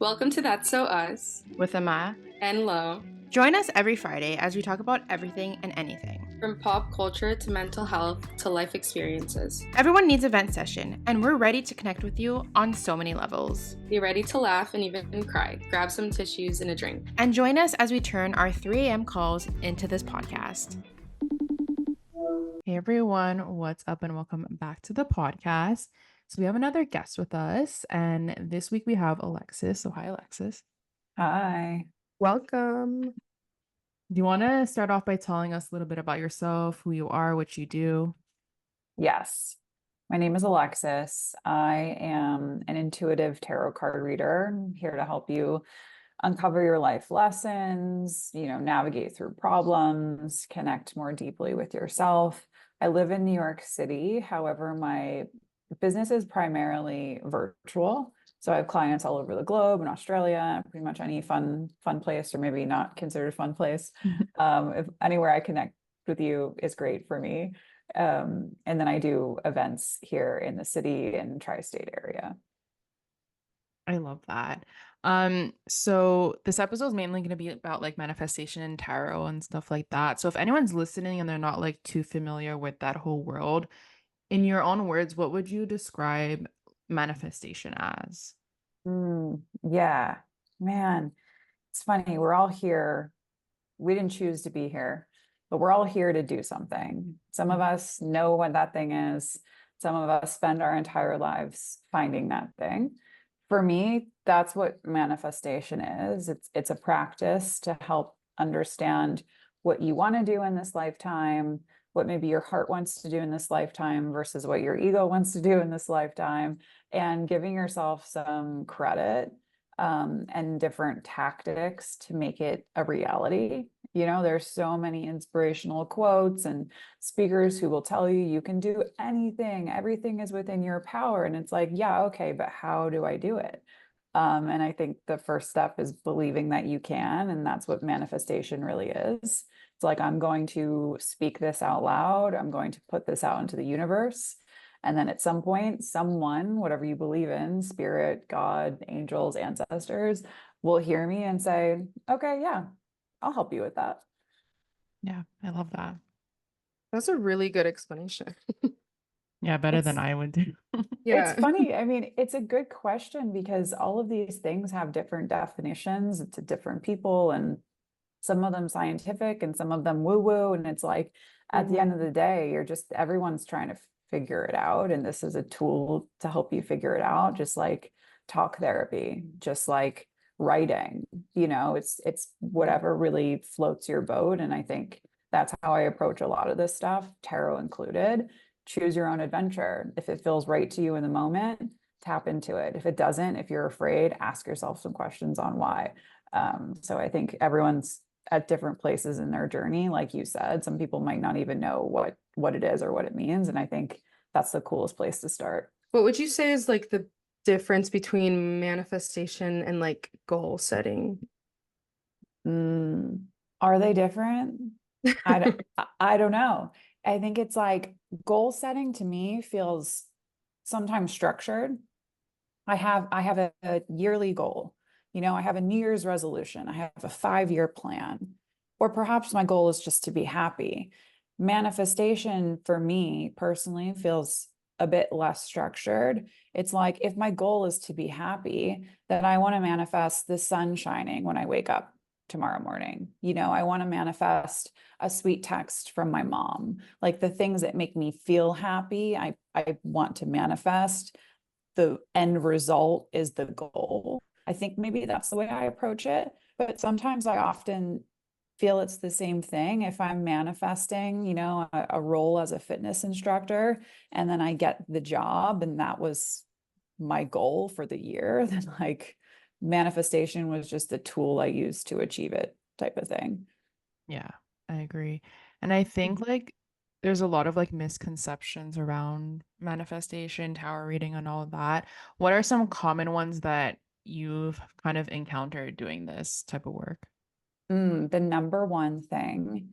Welcome to That's So Us with Ama. and Lo. Join us every Friday as we talk about everything and anything. From pop culture to mental health to life experiences. Everyone needs a vent session, and we're ready to connect with you on so many levels. Be ready to laugh and even cry. Grab some tissues and a drink. And join us as we turn our 3 a.m. calls into this podcast. Hey everyone, what's up and welcome back to the podcast. So we have another guest with us, and this week we have Alexis. So hi, Alexis. Hi. Welcome. Do you want to start off by telling us a little bit about yourself, who you are, what you do? Yes. My name is Alexis. I am an intuitive tarot card reader. I'm here to help you uncover your life lessons, navigate through problems, connect more deeply with yourself. I live in New York City. However, my business is primarily virtual. So I have clients all over the globe, in Australia, pretty much any fun place, or maybe not considered a fun place. If anywhere I connect with you is great for me. And then I do events here in the city and tri-state area. I love that. So this episode is mainly going to be about like manifestation and tarot and stuff like that. So if anyone's listening and they're not like too familiar with that whole world, in your own words, what would you describe manifestation as? Yeah, man, it's funny. We're all here. We didn't choose to be here, but we're all here to do something. Some of us know what that thing is. Some of us spend our entire lives finding that thing. For me, that's what manifestation is. It's a practice to help understand what you want to do in this lifetime, what maybe your heart wants to do in this lifetime versus what your ego wants to do in this lifetime, and giving yourself some credit and different tactics to make it a reality. There's so many inspirational quotes and speakers who will tell you you can do anything, everything is within your power. And it's like, yeah, okay, but how do I do it? And I think the first step is believing that you can. And that's what manifestation really is. It's like, I'm going to speak this out loud. I'm going to put this out into the universe. And then at some point, someone, whatever you believe in, spirit, God, angels, ancestors, will hear me and say, okay, yeah, I'll help you with that. Yeah, I love that. That's a really good explanation. Yeah, better than I would do. Yeah. It's funny. I mean, it's a good question because all of these things have different definitions to different people, and some of them scientific and some of them woo-woo. And it's like, at the end of the day, everyone's trying to figure it out. And this is a tool to help you figure it out, just like talk therapy, just like writing, it's whatever really floats your boat. And I think that's how I approach a lot of this stuff, tarot included. Choose your own adventure. If it feels right to you in the moment, tap into it. If it doesn't, if you're afraid, ask yourself some questions on why. So I think everyone's at different places in their journey. Like you said, some people might not even know what it is or what it means. And I think that's the coolest place to start. What would you say is like the difference between manifestation and like goal setting? Are they different? I don't know. I think it's like goal setting to me feels sometimes structured. I have a yearly goal. I have a New Year's resolution. I have a 5-year plan. Or perhaps my goal is just to be happy. Manifestation for me personally feels a bit less structured. It's like, if my goal is to be happy, then I want to manifest the sun shining when I wake up tomorrow morning. I want to manifest a sweet text from my mom. Like the things that make me feel happy, I want to manifest. The end result is the goal. I think maybe that's the way I approach it. But sometimes I often feel it's the same thing. If I'm manifesting, a role as a fitness instructor, and then I get the job and that was my goal for the year, then like manifestation was just a tool I used to achieve it, type of thing. Yeah, I agree. And I think like there's a lot of like misconceptions around manifestation, tarot reading, and all of that. What are some common ones that you've kind of encountered doing this type of work? The number one thing,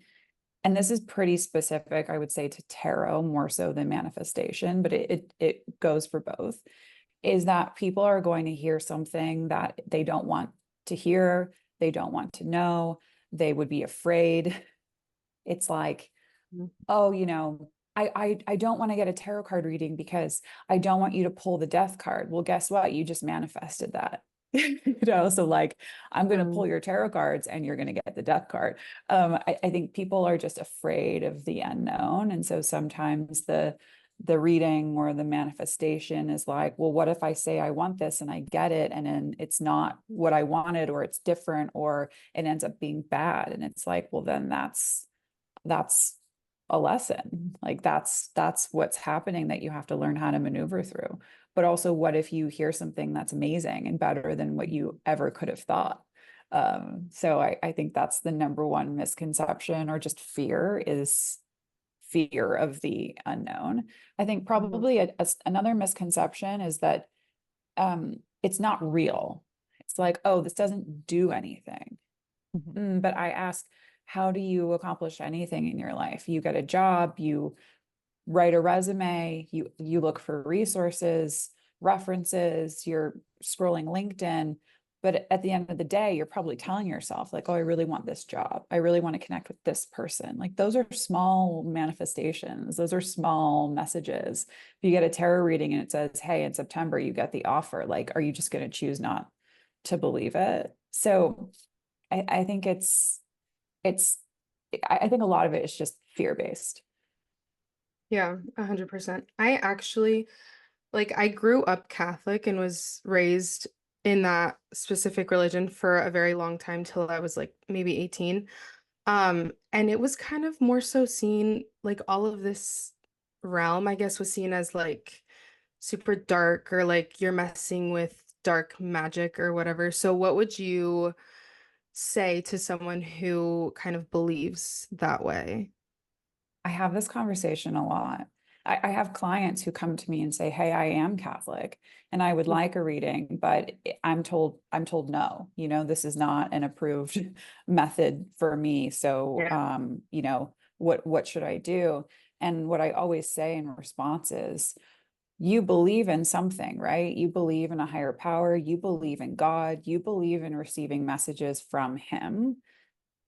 and this is pretty specific, I would say, to tarot more so than manifestation, but it goes for both, is that people are going to hear something that they don't want to hear, they don't want to know, they would be afraid. It's like, Mhm. oh, I don't want to get a tarot card reading because I don't want you to pull the death card. Well, guess what? You just manifested that. So like, I'm going to pull your tarot cards and you're going to get the death card. I think people are just afraid of the unknown. And so sometimes the reading or the manifestation is like, well, what if I say I want this and I get it and then it's not what I wanted, or it's different, or it ends up being bad? And it's like, well, then that's a lesson. Like that's what's happening that you have to learn how to maneuver through. But also, what if you hear something that's amazing and better than what you ever could have thought? So I think that's the number one misconception, or just fear, is fear of the unknown. I think probably another misconception is that it's not real. It's like, oh, this doesn't do anything. But I ask, how do you accomplish anything in your life? You get a job, you write a resume, you look for resources, references, you're scrolling LinkedIn. But at the end of the day, you're probably telling yourself, like, oh, I really want this job. I really want to connect with this person. Like, those are small manifestations. Those are small messages. If you get a tarot reading and it says, hey, in September, you get the offer, like, are you just going to choose not to believe it? So I think it's I think a lot of it is just fear-based. Yeah, 100%. I actually, like, I grew up Catholic and was raised in that specific religion for a very long time till I was like maybe 18. And it was kind of more so seen, like, all of this realm, I guess, was seen as like super dark, or like you're messing with dark magic or whatever. So what would you say to someone who kind of believes that way? I have this conversation a lot. I have clients who come to me and say, hey, I am Catholic and I would like a reading, but I'm told no, this is not an approved method for me. So, Yeah. what should I do? And what I always say in response is, you believe in something, right? You believe in a higher power, you believe in God, you believe in receiving messages from him.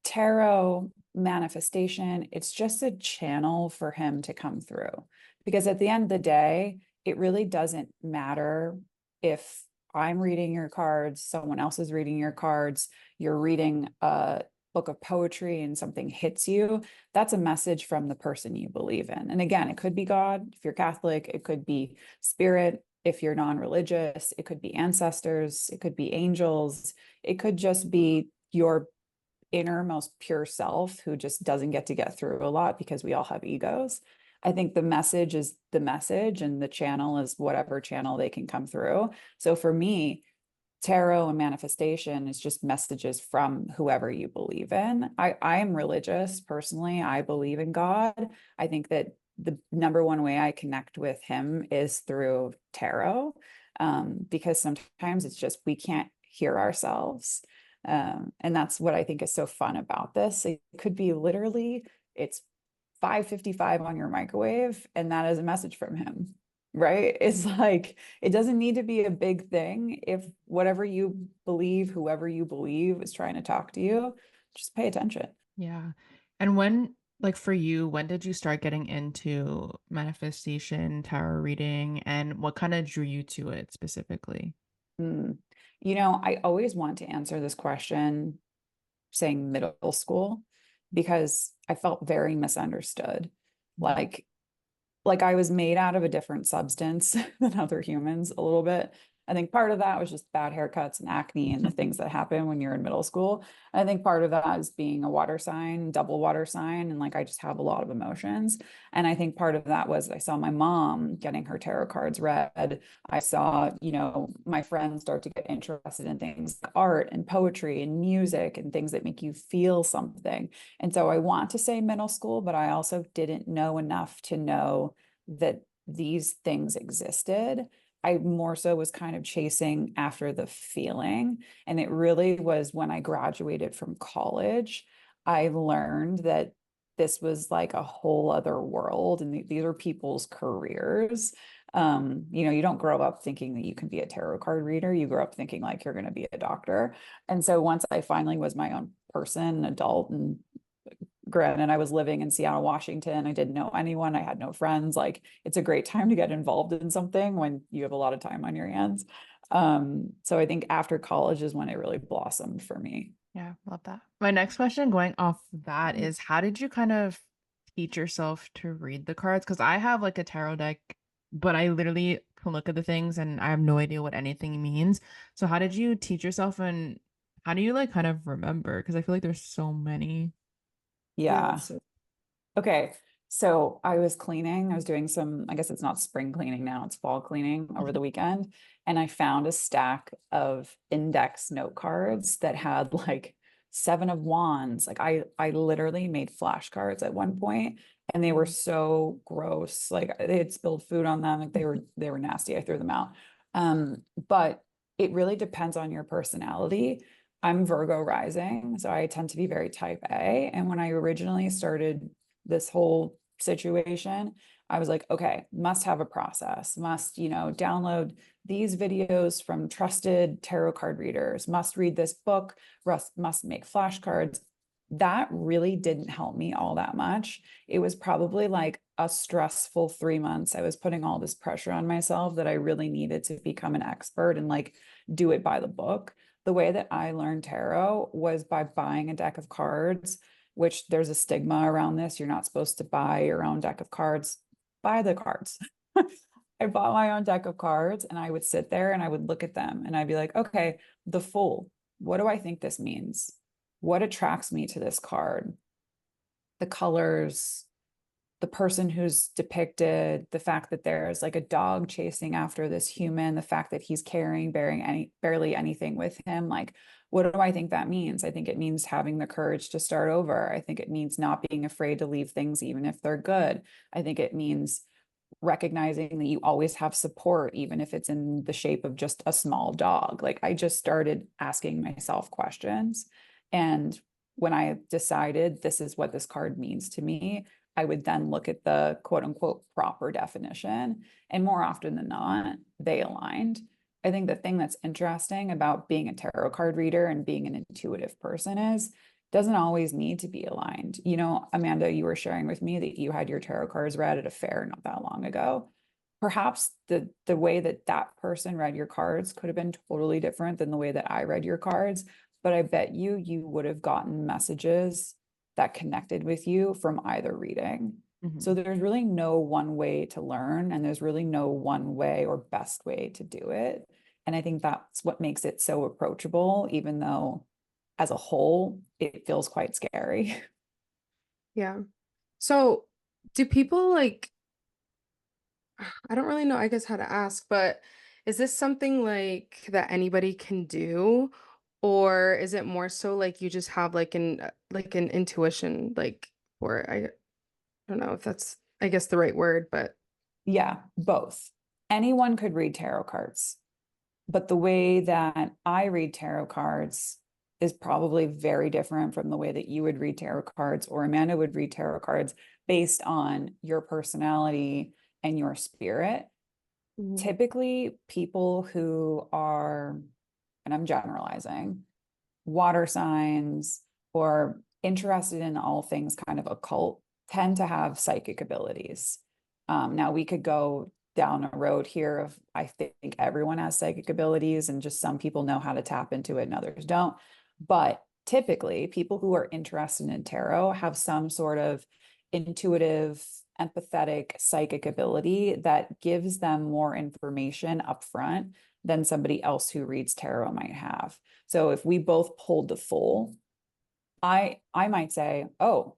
Tarot manifestation, it's just a channel for him to come through. Because at the end of the day, it really doesn't matter if I'm reading your cards, someone else is reading your cards, you're reading a book of poetry and something hits you. That's a message from the person you believe in. And again, it could be God if you're Catholic, it could be spirit if you're non-religious, it could be ancestors, it could be angels, it could just be your innermost pure self who just doesn't get through a lot because we all have egos. I think the message is the message and the channel is whatever channel they can come through. So for me, tarot and manifestation is just messages from whoever you believe in. I am religious personally. I believe in God. I think that the number one way I connect with him is through tarot, because sometimes it's just we can't hear ourselves. And that's what I think is so fun about this. It could be literally, it's 5:55 on your microwave, and that is a message from him, right? It's like, it doesn't need to be a big thing. If whatever you believe, whoever you believe is trying to talk to you, just pay attention. Yeah. And when, like for you, when did you start getting into manifestation, tarot reading, and what kind of drew you to it specifically? Hmm. I always want to answer this question saying middle school, because I felt very misunderstood. Mhm. Like, I was made out of a different substance than other humans a little bit. I think part of that was just bad haircuts and acne and the things that happen when you're in middle school. I think part of that is being a water sign, double water sign, and like I just have a lot of emotions. And I think part of that was I saw my mom getting her tarot cards read. I saw, my friends start to get interested in things like art and poetry and music and things that make you feel something. And so I want to say middle school, but I also didn't know enough to know that these things existed. I more so was kind of chasing after the feeling. And it really was when I graduated from college, I learned that this was like a whole other world and these are people's careers. You don't grow up thinking that you can be a tarot card reader. You grow up thinking like you're going to be a doctor. And so once I finally was my own person, adult, and granted, I was living in Seattle, Washington. I didn't know anyone. I had no friends. Like it's a great time to get involved in something when you have a lot of time on your hands. So I think after college is when it really blossomed for me. Yeah, love that. My next question going off that Mhm. is how did you kind of teach yourself to read the cards? Because I have like a tarot deck, but I literally can look at the things and I have no idea what anything means. So how did you teach yourself and how do you like kind of remember? Because I feel like there's so many. Yeah, Yeah. it's so Okay. So I was cleaning. I was doing some, I guess it's not spring cleaning now, it's fall cleaning over the weekend. And I found a stack of index note cards that had like seven of wands. Like I literally made flashcards at one point and they were Mm. so gross. Like they had spilled food on them. Like they were nasty. I threw them out. But it really depends on your personality. I'm Virgo rising, so I tend to be very type A. And when I originally started this whole situation, I was like, okay, must have a process, must, download these videos from trusted tarot card readers, must read this book, must make flashcards. That really didn't help me all that much. It was probably like a stressful 3 months. I was putting all this pressure on myself that I really needed to become an expert and like do it by the book. The way that I learned tarot was by buying a deck of cards, which there's a stigma around this. You're not supposed to buy your own deck of cards. Buy the cards. I bought my own deck of cards and I would sit there and I would look at them and I'd be like, okay, the Fool. What do I think this means? What attracts me to this card? The colors, the person who's depicted, the fact that there's like a dog chasing after this human, the fact that he's bearing barely anything with him. Like, what do I think that means? I think it means having the courage to start over. I think it means not being afraid to leave things, even if they're good. I think it means recognizing that you always have support, even if it's in the shape of just a small dog. Like, I just started asking myself questions. And when I decided this is what this card means to me, I would then look at the quote unquote proper definition. And more often than not, they aligned. I think the thing that's interesting about being a tarot card reader and being an intuitive person is doesn't always need to be aligned. Amanda, you were sharing with me that you had your tarot cards read at a fair not that long ago. Perhaps the way that that person read your cards could have been totally different than the way that I read your cards, but I bet you would have gotten messages that connected with you from either reading. So Mhm. there's really no one way to learn, and there's really no one way or best way to do it. And I think that's what makes it so approachable, even though as a whole, it feels quite scary. yeah. So do people like I don't really know, I guess, how to ask, but is this something like that anybody can do? Or is it more so like you just have like an intuition like for it? I don't know if that's I guess the right word, but Yeah, both. Anyone could read tarot cards, but the way that I read tarot cards is probably very different from the way that you would read tarot cards or Amanda would read tarot cards based on your personality and your spirit. Mhm. Typically, people who are, and I'm generalizing, water signs or interested in all things kind of occult tend to have psychic abilities. Now, we could go down a road here of I think everyone has psychic abilities and just some people know how to tap into it and others don't. But typically, people who are interested in tarot have some sort of intuitive, empathetic, psychic ability that gives them more information up front than somebody else who reads tarot might have. So if we both pulled the Fool, I might say, "Oh,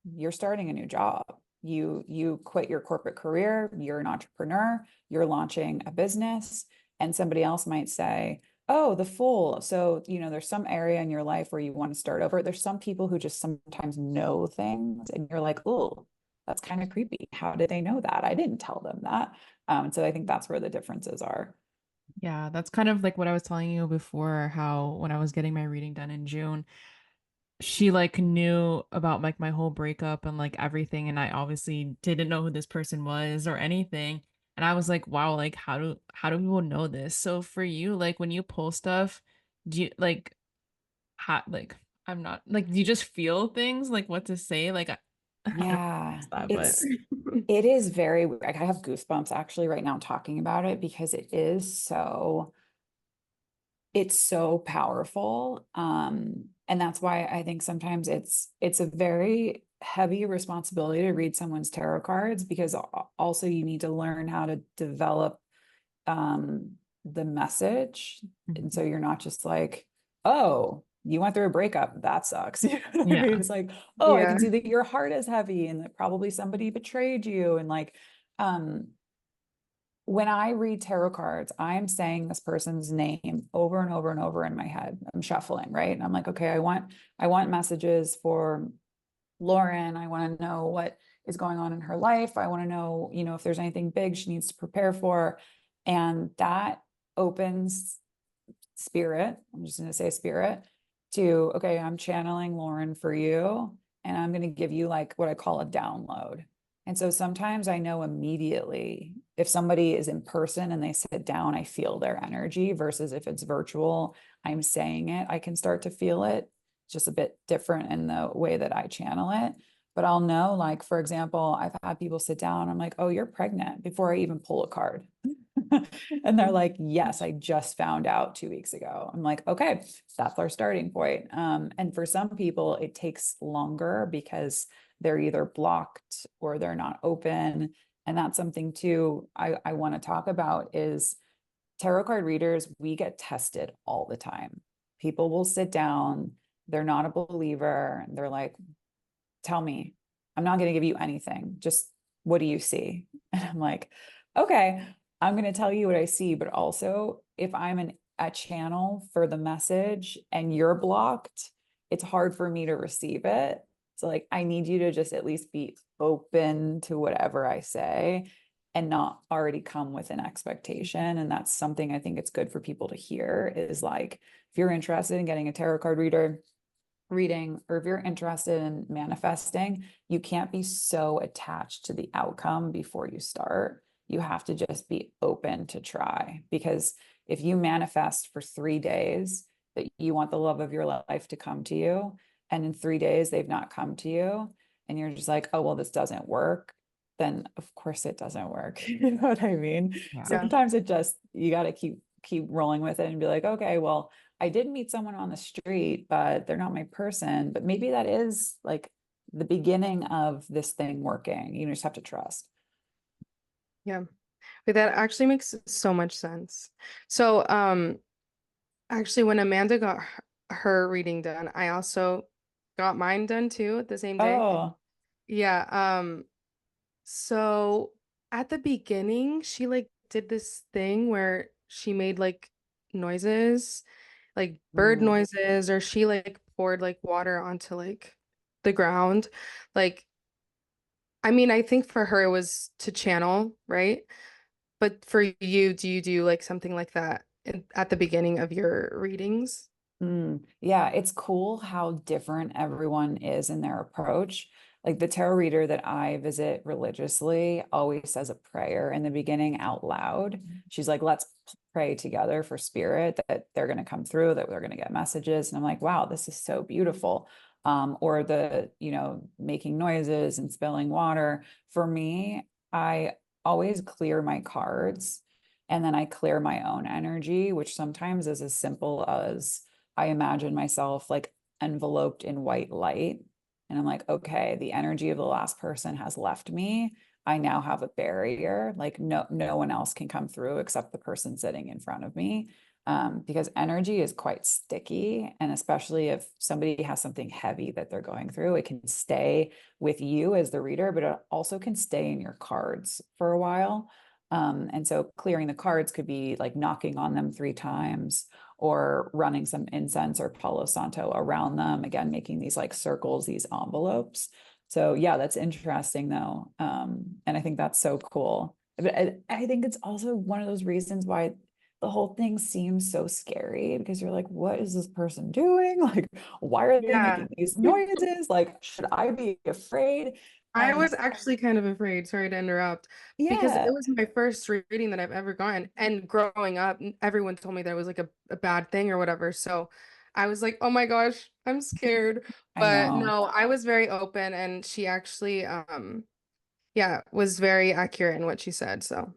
you're starting a new job. You quit your corporate career, you're an entrepreneur, you're launching a business." And somebody else might say, "Oh, the Fool. So, there's some area in your life where you want to start over." There's some people who just sometimes know things and you're like, "Oh, that's kind of creepy. How did they know that? I didn't tell them that." So I think that's where the differences are. Yeah, that's kind of like what I was telling you before, how when I was getting my reading done in June, she like knew about like my whole breakup and like everything, and I obviously didn't know who this person was or anything. And I was like, wow, like how do people know this? So for you, like when you pull stuff, do you like how like I'm not like do you just feel things like what to say? Like I don't know Yeah, that, but it is very, like, I have goosebumps actually right now talking about it because it is so, it's so powerful. And that's why I think sometimes it's a very heavy responsibility to read someone's tarot cards because also you need to learn how to develop the message. And Mhm. so you're not just like, oh, you went through a breakup. That sucks. You know what I mean? Yeah. It's like, oh, I Yeah. can see that your heart is heavy and that probably somebody betrayed you. And like, um, when I read tarot cards, I'm saying this person's name over and over and over in my head. I'm shuffling, right? And I'm like, okay, I want messages for Lauren. I want to know what is going on in her life. I want to know, if there's anything big she needs to prepare for. And that opens spirit. I'm just going to say spirit to, okay, I'm channeling Lauren for you. And I'm going to give you like what I call a download. And so sometimes I know immediately if somebody is in person and they sit down, I feel their energy versus if it's virtual, I'm saying it, I can start to feel it. It's just a bit different in the way that I channel it. But I'll know, like, for example, I've had people sit down, I'm like, oh, you're pregnant before I even pull a card. And they're like, yes, I just found out 2 weeks ago. I'm like, okay, that's our starting point. And for some people, it takes longer because they're either blocked or they're not open. And that's something too I want to talk about is tarot card readers, we get tested all the time. People will sit down, they're not a believer, and they're like, tell me, I'm not going to give you anything. Just what do you see? And I'm like, okay, I'm going to tell you what I see. But also, if I'm a channel for the message and you're blocked, it's hard for me to receive it. So, like, I need you to just at least be open to whatever I say and not already come with an expectation. And that's something I think it's good for people to hear is like, if you're interested in getting a tarot card reading, or if you're interested in manifesting, you can't be so attached to the outcome before you start. You have to just be open to try because if you manifest for 3 days that you want the love of your life to come to you, and in 3 days they've not come to you, and you're just like, oh, well, this doesn't work, then of course it doesn't work. You know what I mean? Yeah. Yeah. Sometimes it just, you got to keep rolling with it and be like, okay, well, I did meet someone on the street, but they're not my person. But maybe that is like the beginning of this thing working. You just have to trust. Yeah. But that actually makes so much sense. So, actually, when Amanda got her reading done, I also got mine done too the same day. Oh, Yeah. So at the beginning, she like did this thing where she made like noises, like bird mm, noises, or she like poured like water onto like the ground. Like, I mean, I think for her it was to channel, right? But for you, do you do like something like that at the beginning of your readings? yeah, it's cool how different everyone is in their approach. Like the tarot reader that I visit religiously always says a prayer in the beginning out loud. She's like, let's pray together for spirit that they're going to come through, that they're going to get messages. And I'm like, wow, this is so beautiful. Or the, making noises and spilling water. For me, I always clear my cards and then I clear my own energy, which sometimes is as simple as I imagine myself like enveloped in white light. And I'm like, okay, the energy of the last person has left me. I now have a barrier. Like no one else can come through except the person sitting in front of me. Because energy is quite sticky. And especially if somebody has something heavy that they're going through, it can stay with you as the reader, but it also can stay in your cards for a while. And so clearing the cards could be like knocking on them 3 times or running some incense or Palo Santo around them, again, making these like circles, these envelopes. So yeah, that's interesting though. And I think that's so cool. But I think it's also one of those reasons why the whole thing seems so scary because you're like, what is this person doing? Like, why are they Yeah. making these noises? Like, should I be afraid? I was actually kind of afraid, sorry to interrupt, because it Yeah, was my first reading that I've ever gotten. And growing up, everyone told me that it was like a bad thing or whatever. So I was like, oh my gosh, I'm scared. I But know. no, I was very open and she actually yeah, was very accurate in what she said. So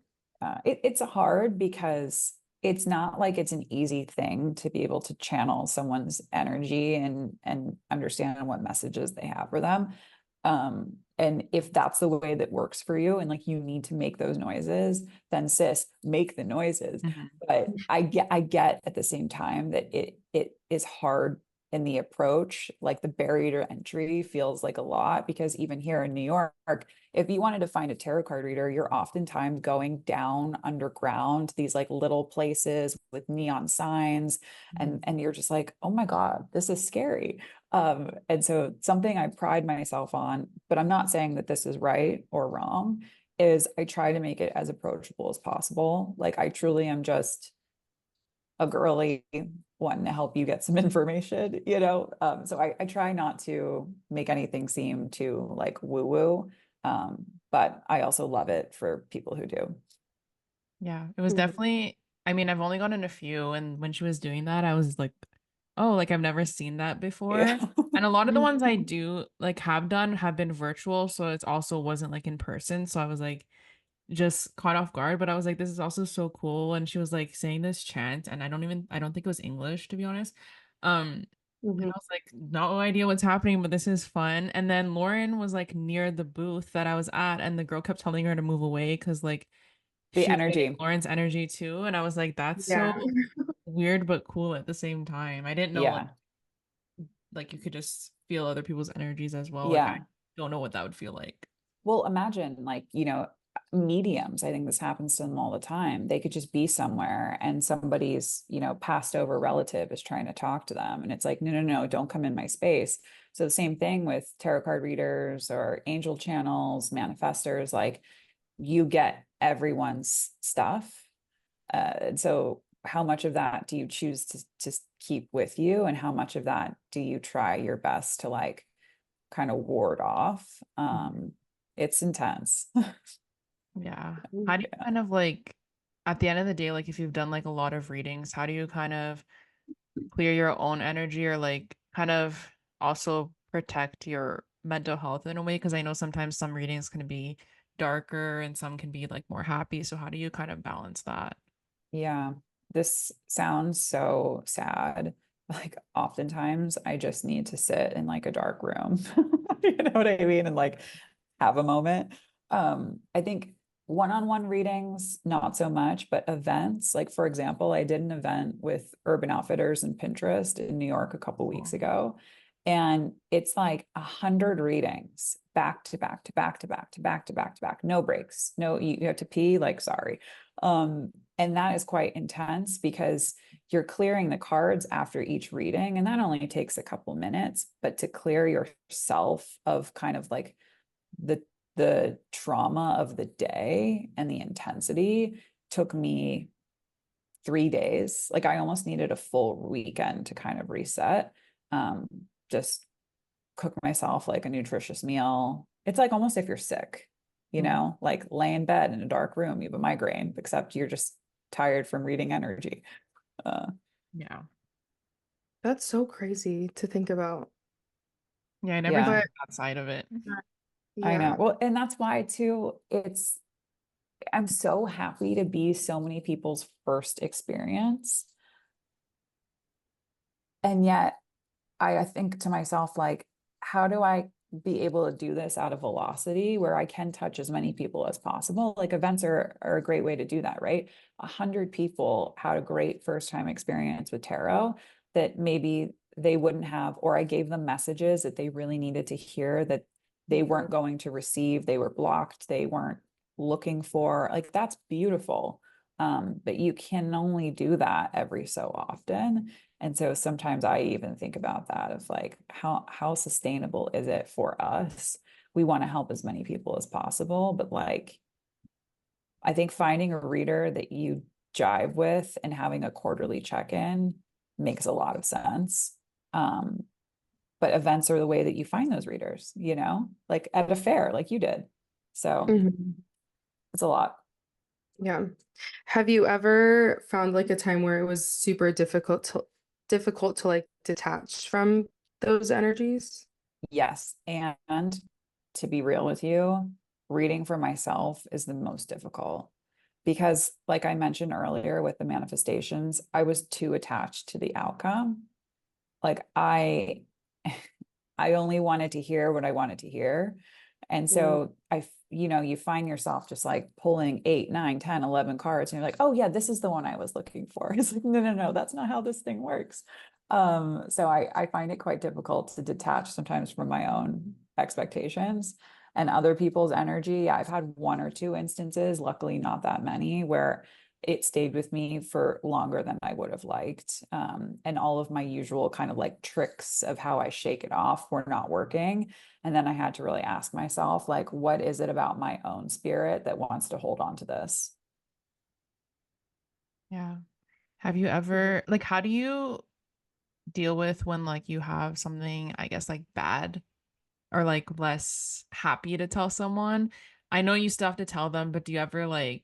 It's hard because it's not like it's an easy thing to be able to channel someone's energy and understand what messages they have for them. And if that's the way that works for you, and like you need to make those noises, then sis, make the noises. Mhm. But I get at the same time that it is hard in the approach. Like the barrier to entry feels like a lot because even here in New York, if you wanted to find a tarot card reader, you're oftentimes going down underground, these like little places with neon signs, and you're just like, oh my God, this is scary. And so something I pride myself on, but I'm not saying that this is right or wrong, is I try to make it as approachable as possible. Like I truly am just a girly wanting to help you get some information, you know? So I try not to make anything seem too like woo-woo. But I also love it for people who do. Yeah, it was mhm. definitely, I mean, I've only gotten a few, and when she was doing that, I was like, oh, like I've never seen that before. Yeah. And a lot of the ones I do like have done have been virtual, so it's also wasn't like in person. So I was like just caught off guard, but I was like, this is also so cool. And she was like saying this chant, and I don't think it was English, to be honest. And Mhm. I was like, no idea what's happening, but this is fun. And then Lauren was like near the booth that I was at, and the girl kept telling her to move away because like The she was getting energy. Lauren's energy too. And I was like, that's Yeah. so weird but cool at the same time. I didn't know Yeah. like you could just feel other people's energies as well. Like I Yeah. don't know what that would feel like. Well, imagine like, mediums. I think this happens to them all the time. They could just be somewhere and somebody's, passed over relative is trying to talk to them. And it's like, no, no, no, don't come in my space. So the same thing with tarot card readers or angel channels, manifestors, like you get everyone's stuff. And so how much of that do you choose to keep with you? And how much of that do you try your best to like kind of ward off? It's intense. Yeah. How do you Yeah. kind of like at the end of the day, like if you've done like a lot of readings, how do you kind of clear your own energy or like kind of also protect your mental health in a way? Because I know sometimes some readings can be darker and some can be like more happy. So how do you kind of balance that? Yeah, this sounds so sad. Like oftentimes I just need to sit in like a dark room. You know what I mean? And like have a moment. I think one-on-one readings, not so much, but events, like for example, I did an event with Urban Outfitters and Pinterest in New York a couple weeks Oh, ago. And it's like 100 readings back to back to back to back to back to back to back, no breaks. No, you have to pee, like sorry. And that is quite intense because you're clearing the cards after each reading, and that only takes a couple minutes, but to clear yourself of kind of like the the trauma of the day and the intensity took me 3 days. Like I almost needed a full weekend to kind of reset. Um, just cook myself like a nutritious meal. It's like almost if you're sick, mm, like lay in bed in a dark room, you have a migraine, except you're just tired from reading energy. Uh, yeah. That's so crazy to think about. Yeah, I never yeah, thought But of that side of it. I know. yeah. Well, and that's why too, I'm so happy to be so many people's first experience. And yet I think to myself, like, how do I be able to do this out of velocity where I can touch as many people as possible? Like events are a great way to do that, right? 100 people had a great first time experience with tarot that maybe they wouldn't have, or I gave them messages that they really needed to hear that they weren't going to receive, they were blocked, they weren't looking for. Like that's beautiful. But you can only do that every so often. And so sometimes I even think about that of like how sustainable is it for us? We want to help as many people as possible, but like I think finding a reader that you jive with and having a quarterly check-in makes a lot of sense. Um, but events are the way that you find those readers, you know, like at a fair, like you did. So Mhm. it's a lot. Yeah. Have you ever found like a time where it was super difficult to like detach from those energies? Yes. And to be real with you, reading for myself is the most difficult because, like I mentioned earlier with the manifestations, I was too attached to the outcome. Like I only wanted to hear what I wanted to hear. And Mm. so you know, you find yourself just like pulling 8, 9, 10, 11 cards, and you're like, oh yeah, this is the one I was looking for. It's like, no, no, no, that's not how this thing works. So I find it quite difficult to detach sometimes from my own expectations and other people's energy. I've had one or two instances, luckily not that many, where it stayed with me for longer than I would have liked. And all of my usual kind of like tricks of how I shake it off were not working. And then I had to really ask myself, like, what is it about my own spirit that wants to hold on to this? Yeah. Have you Mhm. ever like how do you deal with when like you have something, I guess, like bad or like less happy to tell someone? I know you still have to tell them, but do you ever like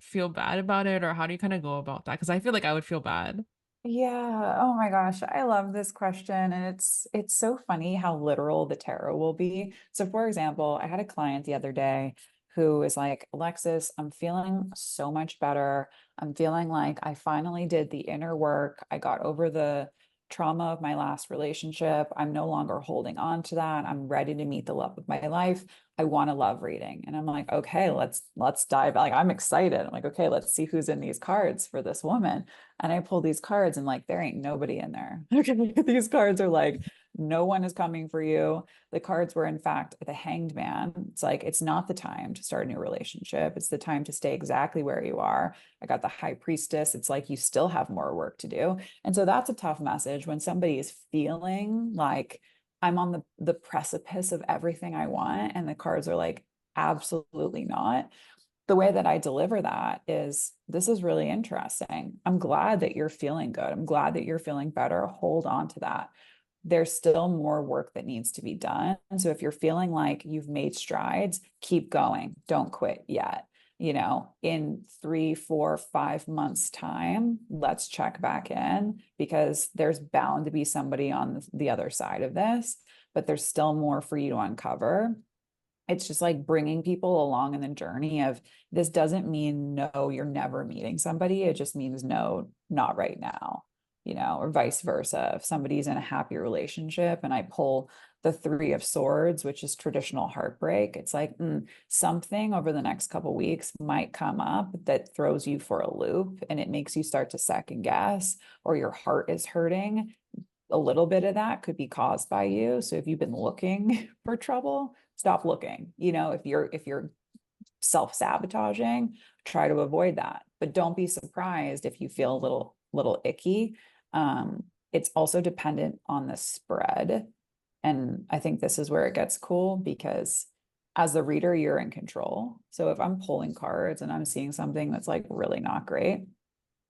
feel bad about it or how do you kind of go about that? Because I feel like I would feel bad. Yeah. Oh my gosh. I love this question. And it's so funny how literal the tarot will be. So for example, I had a client the other day who is like, Alexis, I'm feeling so much better. I'm feeling like I finally did the inner work. I got over the trauma of my last relationship. I'm no longer holding on to that. I'm ready to meet the love of my life. I want to love reading. And I'm like, okay, let's dive. Like I'm excited. I'm like, okay, let's see who's in these cards for this woman. And I pull these cards and like there ain't nobody in there. Okay. These cards are like, no one is coming for you. The cards were in fact the hanged man. It's like it's not the time to start a new relationship. It's the time to stay exactly where you are. I got the high priestess. It's like you still have more work to do. And so that's a tough message when somebody is feeling like I'm on the precipice of everything I want. And the cards are like, absolutely not. The way that I deliver that is this is really interesting. I'm glad that you're feeling good. I'm glad that you're feeling better. Hold on to that. There's still more work that needs to be done. And so if you're feeling like you've made strides, keep going. Don't quit yet. You know, in 3, 4, 5 months' time, let's check back in because there's bound to be somebody on the other side of this, but there's still more for you to uncover. It's just like bringing people along in the journey of this doesn't mean no, you're never meeting somebody. It just means no, not right now, you know, or vice versa. If somebody's in a happy relationship and I pull the 3 of Swords, which is traditional heartbreak, it's like something over the next couple weeks might come up that throws you for a loop and it makes you start to second guess, or your heart is hurting. A little bit of that could be caused by you. So if you've been looking for trouble, stop looking. You know, if you're self-sabotaging, try to avoid that. But don't be surprised if you feel a little icky. It's also dependent on the spread. And I think this is where it gets cool because as the reader, you're in control. So if I'm pulling cards and I'm seeing something that's like really not great,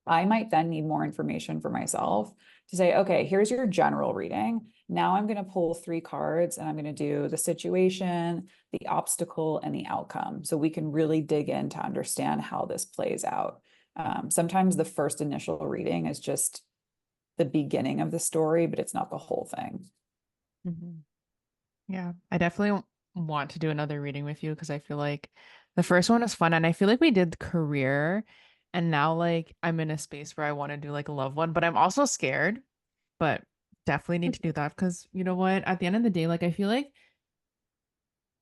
I might then need more information for myself to say, okay, here's your general reading. Now I'm going to pull 3 cards and I'm going to do the situation, the obstacle, and the outcome. So we can really dig in to understand how this plays out. Sometimes the first initial reading is just the beginning of the story, but it's not the whole thing. Mhm. Yeah, I definitely want to do another reading with you because I feel like the first one was fun and I feel like we did career and now like I'm in a space where I want to do like a love one, but I'm also scared, but definitely need to do that because you know what? At the end of the day, like I feel like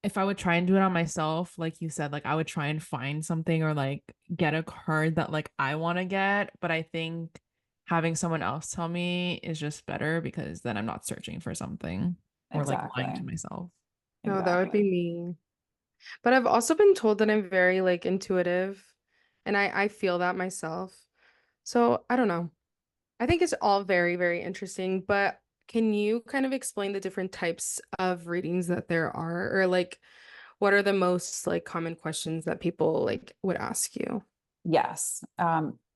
if I would try and do it on myself, like you said, like I would try and find something or like get a card that like I want to get, but I think having someone else tell me is just better because then I'm not searching for something or like lying to Exactly. myself. No, that would be Exactly. me. But I've also been told that I'm very like intuitive and I feel that myself. So I don't know. I think it's all very, very interesting, but can you kind of explain the different types of readings that there are, or like what are the most like common questions that people like would ask you? Yes.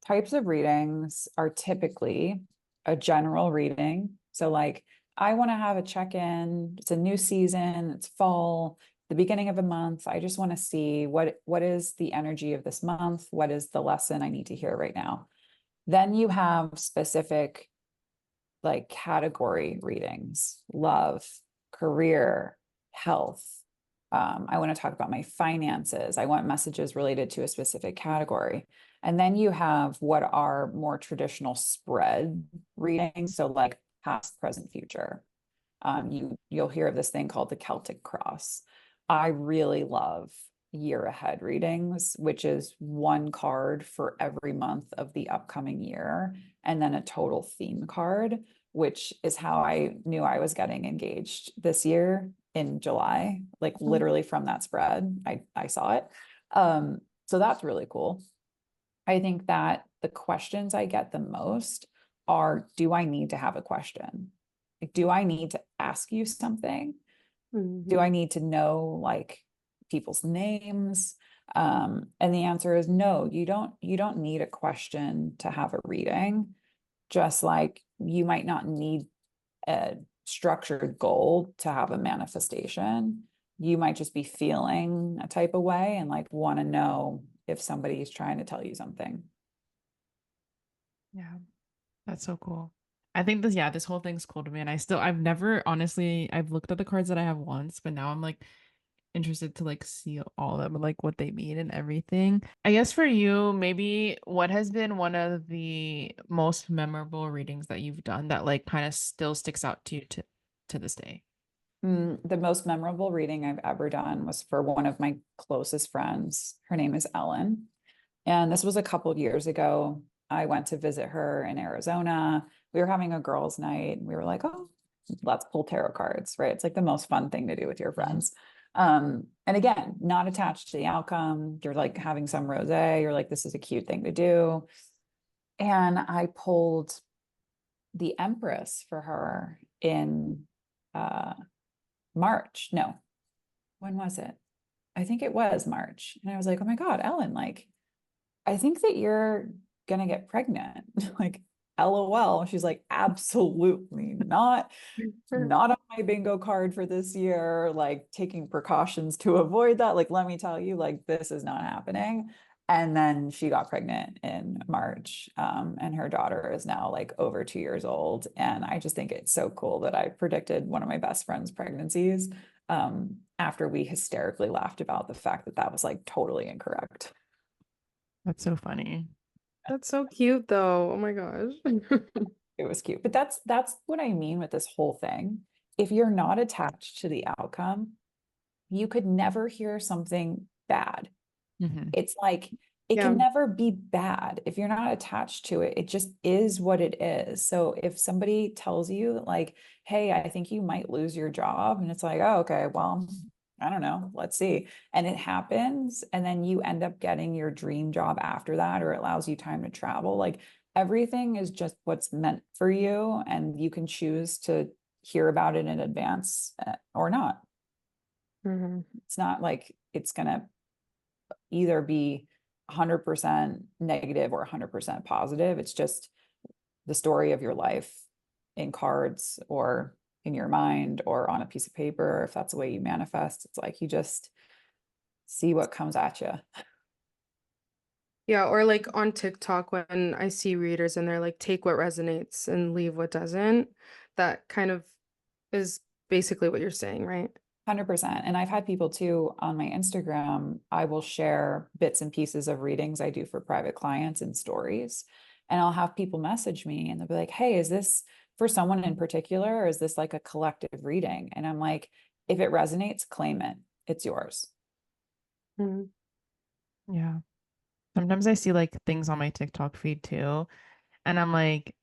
Types of readings are typically a general reading. So, like, I want to have a check-in. It's a new season, it's fall, the beginning of a month. I just want to see what is the energy of this month? What is the lesson I need to hear right now? Then you have specific like category readings, love, career, health. I want to talk about my finances. I want messages related to a specific category. And then you have what are more traditional spread readings. So like past, present, future. You'll hear of this thing called the Celtic cross. I really love year ahead readings, which is one card for every month of the upcoming year, and then a total theme card, which is how I knew I was getting engaged this year in July, like literally from that spread. I saw it. So that's really cool. I think that the questions I get the most are, do I need to have a question? Like, do I need to ask you something? Do I need to know like people's names? And the answer is no, you don't need a question to have a reading. Just like you might not need a structured goal to have a manifestation. You might just be feeling a type of way and like want to know if somebody's trying to tell you something. Yeah, that's so cool. I think this, yeah, this whole thing's cool to me. And I've never, honestly, I've looked at the cards that I have once, but now I'm like interested to like see all of them, and, like what they mean and everything. I guess for you, maybe what has been one of the most memorable readings that you've done that like kind of still sticks out to you to this day? The most memorable reading I've ever done was for one of my closest friends. Her name is Ellen. And this was a couple of years ago. I went to visit her in Arizona. We were having a girls' night. We were like, oh, let's pull tarot cards, right? It's like the most fun thing to do with your friends. And again, not attached to the outcome. You're like having some rosé. You're like, this is a cute thing to do. And I pulled the Empress for her in uh, March. No, when was it? I think it was March. And I was like, oh my God, Ellen, like, I think that you're gonna get pregnant. Like, LOL. She's like, absolutely not. Not on my bingo card for this year. Like, taking precautions to avoid that. Like, let me tell you, like, this is not happening. And then she got pregnant in March. And her daughter is now like over 2 years old. And I just think it's so cool that I predicted one of my best friend's pregnancies after we hysterically laughed about the fact that that was like totally incorrect. That's so funny. That's so cute though. Oh my gosh. It was cute. But that's what I mean with this whole thing. If you're not attached to the outcome, you could never hear something bad. Hmm. It's like it Yeah. can never be bad if you're not attached to it. It just is what it is. So if somebody tells you like, hey, I think you might lose your job, and it's like, oh, okay, well, I don't know, let's see. And it happens, and then you end up getting your dream job after that, or it allows you time to travel. Like everything is just what's meant for you, and you can choose to hear about it in advance or not. Mhm. It's not like it's gonna either be 100% negative or 100% positive. It's just the story of your life in cards or in your mind or on a piece of paper. If that's the way you manifest, it's like you just see what comes at you. Yeah, or like on TikTok when I see readers and they're like, take what resonates and leave what doesn't. That kind of is basically what you're saying, right? 100%. And I've had people too on my Instagram. I will share bits and pieces of readings I do for private clients and stories. And I'll have people message me and they'll be like, hey, is this for someone in particular? Or is this like a collective reading? And I'm like, if it resonates, claim it. It's yours. Mhm. Yeah. Sometimes I see like things on my TikTok feed too, and I'm like,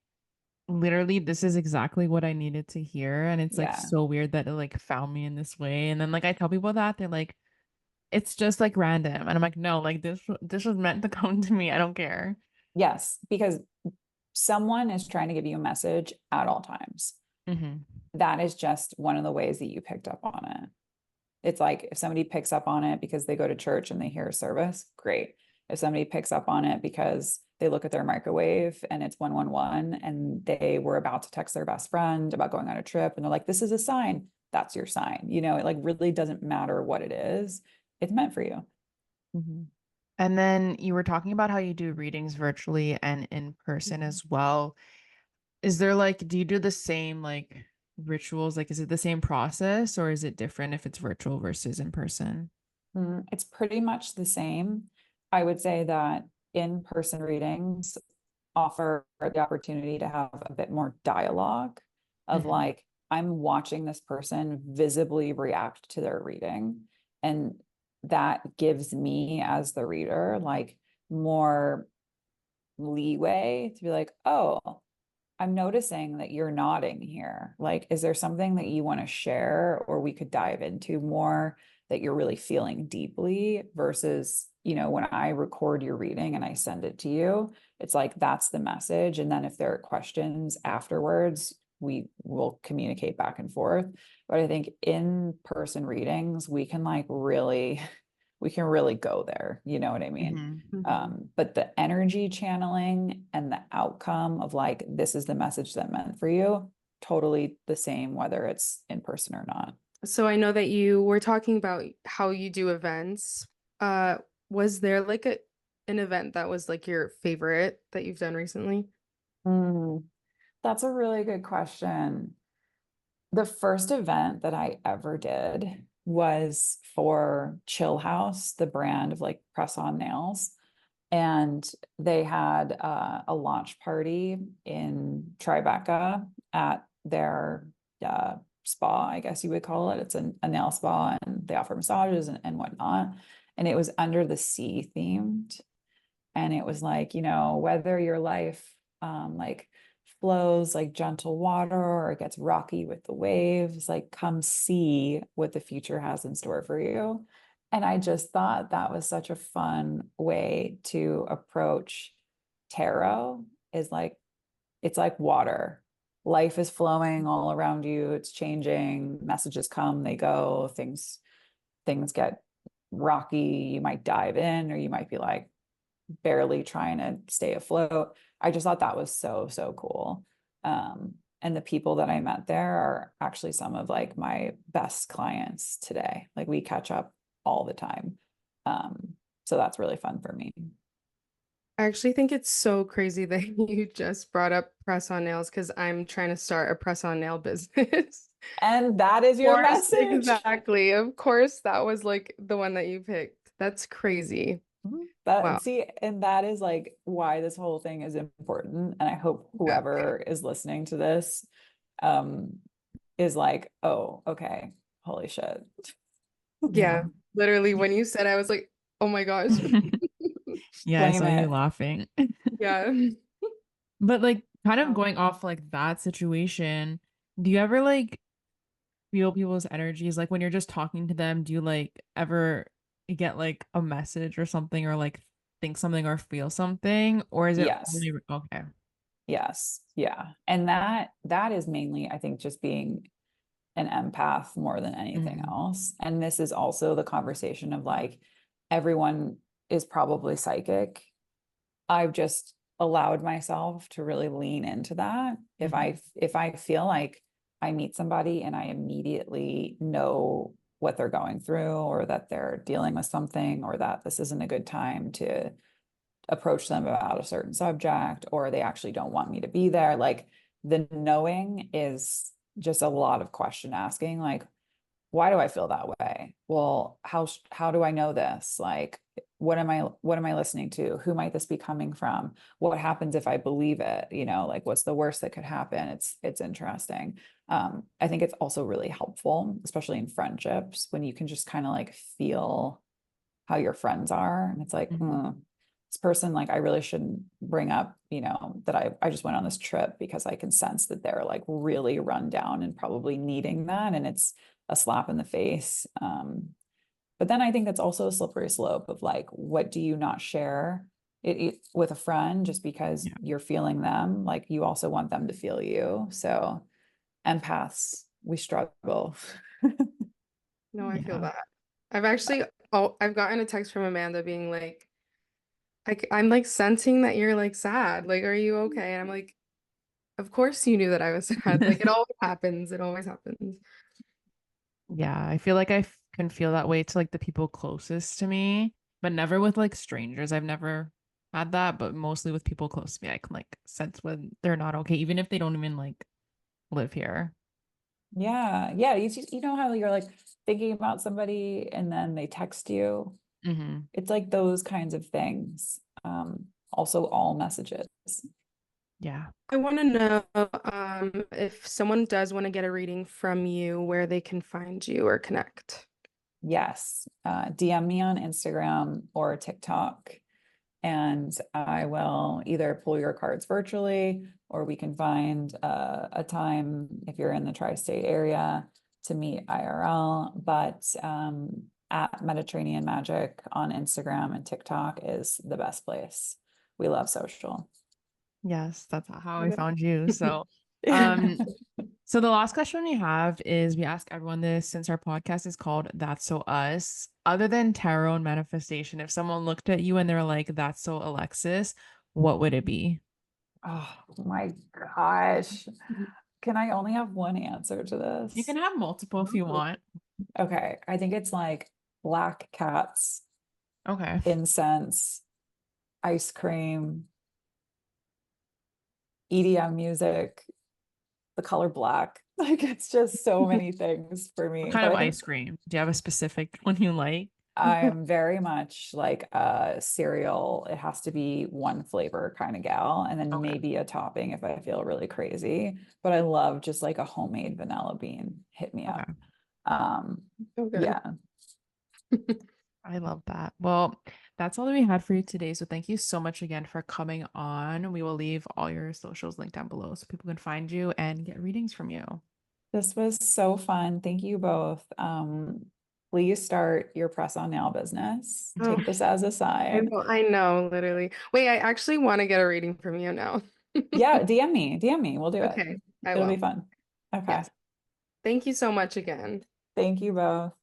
literally, this is exactly what I needed to hear. And it's like Yeah. so weird that it like found me in this way. And then like I tell people that they're like, it's just like random. And I'm like, no, like this was meant to come to me. I don't care. Yes. Because someone is trying to give you a message at all times. Hmm. That is just one of the ways that you picked up on it. It's like if somebody picks up on it because they go to church and they hear a service, great. If somebody picks up on it because they look at their microwave and it's 111 and they were about to text their best friend about going on a trip and they're like, this is a sign. That's your sign. You know, it like really doesn't matter what it is. It's meant for you. Mhm. And then you were talking about how you do readings virtually and in person as well. Is there like, do you do the same like rituals? Like, is it the same process or is it different if it's virtual versus in person? It's pretty much the same. I would say that in-person readings offer the opportunity to have a bit more dialogue of Mhm. like, I'm watching this person visibly react to their reading. And that gives me, as the reader, like more leeway to be like, oh, I'm noticing that you're nodding here. Like, is there something that you want to share or we could dive into more that you're really feeling deeply versus, you know, when I record your reading and I send it to you, it's like that's the message. And then if there are questions afterwards, we will communicate back and forth. But I think in-person readings, we can like really, we can really go there. You know what I mean? Mhm. But the energy channeling and the outcome of like, this is the message that meant for you, totally the same, whether it's in person or not. So I know that you were talking about how you do events. Uh, was there like an event that was like your favorite that you've done recently? Mm, that's a really good question. The first event that I ever did was for Chill House, the brand of like press-on nails. And they had a launch party in Tribeca at their spa, I guess you would call it. It's a nail spa, and they offer massages and whatnot. And it was under the sea themed. And it was like, you know, whether your life like flows like gentle water or it gets rocky with the waves, like come see what the future has in store for you. And I just thought that was such a fun way to approach tarot, is like it's like water. Life is flowing all around you, it's changing, messages come, they go, things get rocky, you might dive in or you might be like barely trying to stay afloat. I just thought that was so, so cool. And the people that I met there are actually some of like my best clients today. Like we catch up all the time. So that's really fun for me. I actually think it's so crazy that you just brought up press-on nails because I'm trying to start a press-on nail business. And that is Of your course, message. exactly. Of course, that was like the one that you picked. That's crazy. That Wow. see, and that is like why this whole thing is important. And I hope Yeah. whoever is listening to this um is like, oh, okay, holy shit. Yeah. Literally, when you said, I was like, oh my gosh. Yeah, I Claim saw you it. laughing. Yeah. But like kind of Wow. going off like that situation, do you ever like feel people's energies? Like when you're just talking to them, do you like ever get like a message or something or like think something or feel something? Or is it Yes. only okay? Yes. Yeah. And that is mainly, I think, just being an empath more than anything Mhm. else. And this is also the conversation of like everyone is probably psychic. I've just allowed myself to really lean into that. Mhm. If I feel like I meet somebody and I immediately know what they're going through or that they're dealing with something or that this isn't a good time to approach them about a certain subject or they actually don't want me to be there, like the knowing is just a lot of question asking, like why do I feel that way? Well, how do I know this? Like, what am I listening to? Who might this be coming from? What happens if I believe it? You know, like what's the worst that could happen? It's interesting. I think it's also really helpful, especially in friendships, when you can just kind of like feel how your friends are. And it's like, Mhm. this person, like, I really shouldn't bring up, you know, that I just went on this trip because I can sense that they're like really run down and probably needing that. And it's a slap in the face. But then I think that's also a slippery slope of like, what do you not share with a friend just because Yeah. you're feeling them? Like, you also want them to feel you. So, empaths, we struggle. No, I feel Yeah. that. I've actually, oh, I've gotten a text from Amanda being like, I'm like sensing that you're like sad. Like, are you okay? And I'm like, of course you knew that I was sad. Like, it always happens. It always happens. Yeah, I feel like can feel that way to like the people closest to me, but never with like strangers. I've never had that, but mostly with people close to me, I can like sense when they're not okay, even if they don't even like live here. Yeah, yeah. You know how you're like thinking about somebody and then they text you. Hmm. It's like those kinds of things. Also all messages. Yeah. I want to know if someone does want to get a reading from you, where they can find you or connect. Yes. DM me on Instagram or TikTok, and I will either pull your cards virtually or we can find a time if you're in the tri-state area to meet IRL. But at Mediterranean Magic on Instagram and TikTok is the best place. We love social. Yes, that's how I Okay. found you. Um, so the last question we have is we ask everyone this since our podcast is called That's So Us. Other than tarot and manifestation, if someone looked at you and they're like, That's so Alexis, what would it be? Oh my gosh. Can I only have one answer to You can this? have multiple if you want. Okay, I think it's like black cats, Okay. incense, ice cream, EDM music, the color black. Like it's just so many things for What me. kind But of I think ice cream? Do you have a specific one you like? I'm very much like a cereal. It has to be one flavor kind of gal, and then Okay. maybe a topping if I feel really crazy. But I love just like a homemade vanilla bean. Hit me up. Okay. Um, So good. yeah, I love that. Well, that's all that we had for you today. So thank you so much again for coming on. We will leave all your socials linked down below so people can find you and get readings from you. this was so fun. Thank you both. Please start your press on nail business. Oh, Take this as a sign. I know, literally. Wait, I actually want to get a reading from you now. Yeah, DM me. We'll do it. Okay, I It'll be will. fun. Okay. Yes. Thank you so much again. Thank you both.